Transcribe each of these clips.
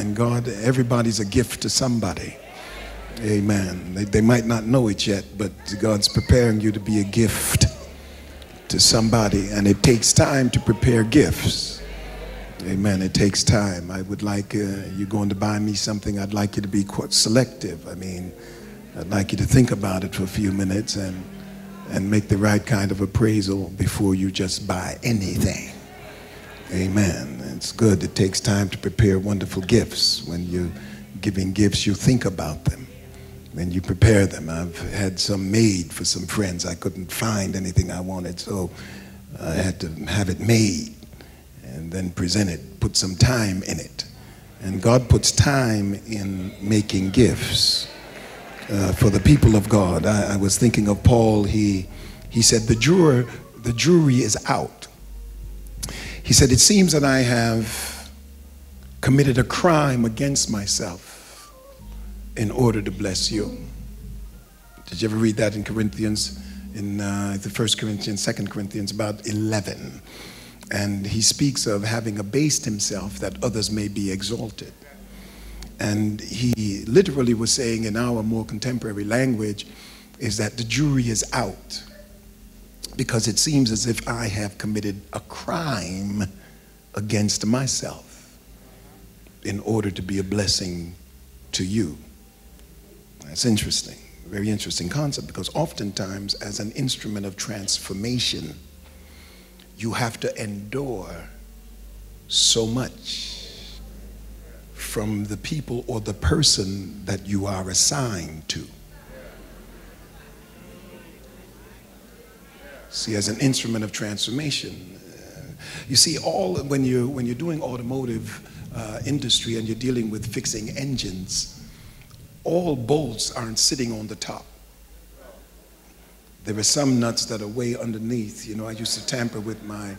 And God, everybody's a gift to somebody. Amen. They might not know it yet, but God's preparing you to be a gift to somebody. And it takes time to prepare gifts. Amen. It takes time. I would like, you're going to buy me something, I'd like you to be quite selective. I mean, I'd like you to think about it for a few minutes and make the right kind of appraisal before you just buy anything. Amen. It's good. It takes time to prepare wonderful gifts. When you're giving gifts, you think about them. When you prepare them. I've had some made for some friends. I couldn't find anything I wanted, so I had to have it made and then present it, put some time in it. And God puts time in making gifts for the people of God. I was thinking of Paul. He said, the jury is out. He said, it seems that I have committed a crime against myself in order to bless you. Did you ever read that in Corinthians, in the 1 Corinthians, 2 Corinthians, about 11? And he speaks of having abased himself that others may be exalted. And he literally was saying in our more contemporary language is that the jury is out, because it seems as if I have committed a crime against myself in order to be a blessing to you. That's interesting, very interesting concept, because oftentimes as an instrument of transformation, you have to endure so much from the people or the person that you are assigned to. See, as an instrument of transformation, you see, when you're doing automotive industry and you're dealing with fixing engines, all bolts aren't sitting on the top. There are some nuts that are way underneath. You know, I used to tamper with my,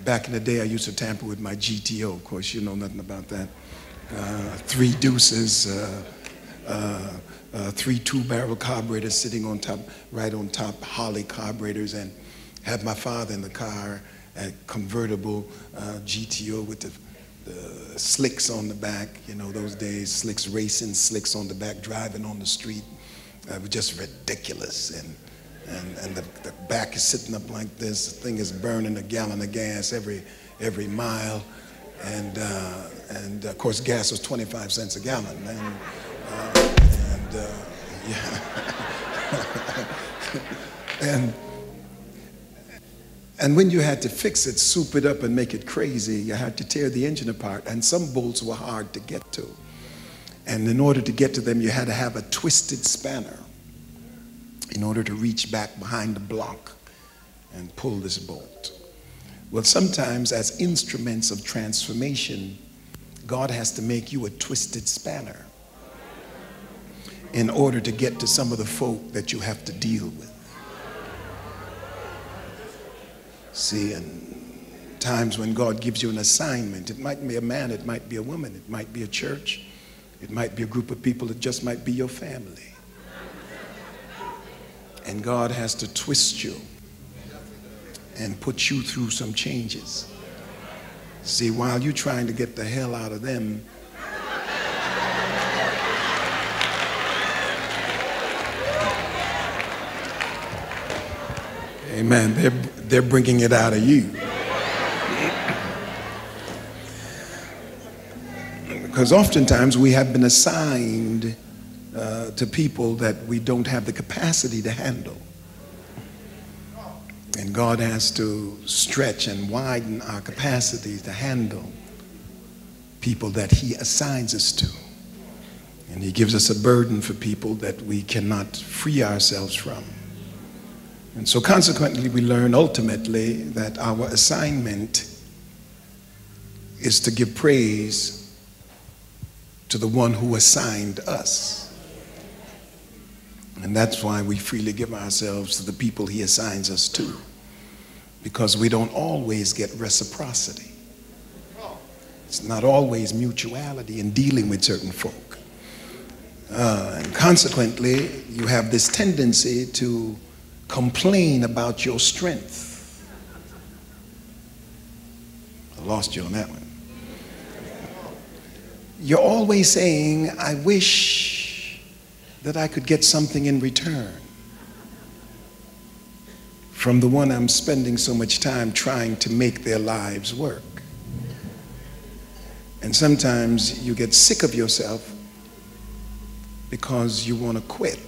back in the day, I used to tamper with my GTO. Of course, you know nothing about that. 3 deuces, 3 2-barrel carburetors sitting on top, right on top, Holly carburetors, and have my father in the car, a convertible GTO with the slicks on the back. You know, those days, slicks racing, slicks on the back, driving on the street. It was just ridiculous. And the back is sitting up like this. The thing is burning a gallon of gas every mile. And of course, gas was 25 cents a gallon. And when you had to fix it, soup it up and make it crazy, you had to tear the engine apart, and some bolts were hard to get to. And in order to get to them, you had to have a twisted spanner in order to reach back behind the block and pull this bolt. Well, sometimes as instruments of transformation, God has to make you a twisted spanner in order to get to some of the folk that you have to deal with. See, and times when God gives you an assignment, it might be a man, it might be a woman, it might be a church, it might be a group of people, it just might be your family. And God has to twist you and put you through some changes. See, while you're trying to get the hell out of them, amen, they're bringing it out of you. Because oftentimes we have been assigned to people that we don't have the capacity to handle. And God has to stretch and widen our capacity to handle people that he assigns us to. And he gives us a burden for people that we cannot free ourselves from. And so consequently, we learn ultimately that our assignment is to give praise to the one who assigned us. And that's why we freely give ourselves to the people he assigns us to, because we don't always get reciprocity. It's not always mutuality in dealing with certain folk. And consequently, you have this tendency to complain about your strength. I lost you on that one. you're always saying, I wish that I could get something in return from the one I'm spending so much time trying to make their lives work. And sometimes you get sick of yourself because you want to quit.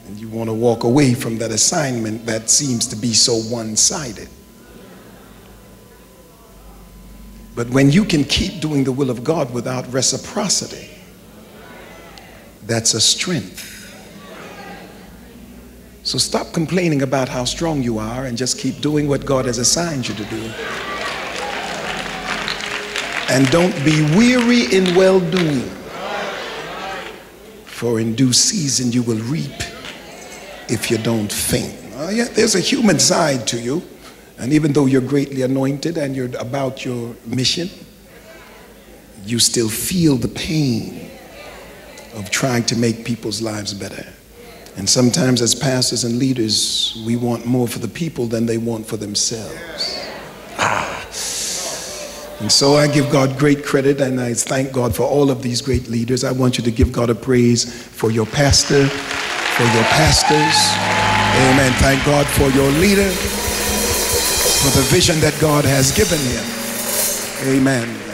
And you want to walk away from that assignment that seems to be so one-sided. But when you can keep doing the will of God without reciprocity, that's a strength. So stop complaining about how strong you are and just keep doing what God has assigned you to do. And don't be weary in well-doing, for in due season you will reap if you don't faint. Yeah, there's a human side to you, and even though you're greatly anointed and you're about your mission, you still feel the pain of trying to make people's lives better. And sometimes as pastors and leaders, we want more for the people than they want for themselves. And so I give God great credit, and I thank God for all of these great leaders. I want you to give God a praise for your pastor, for your pastors. Amen. Thank God for your leader, for the vision that God has given him. Amen.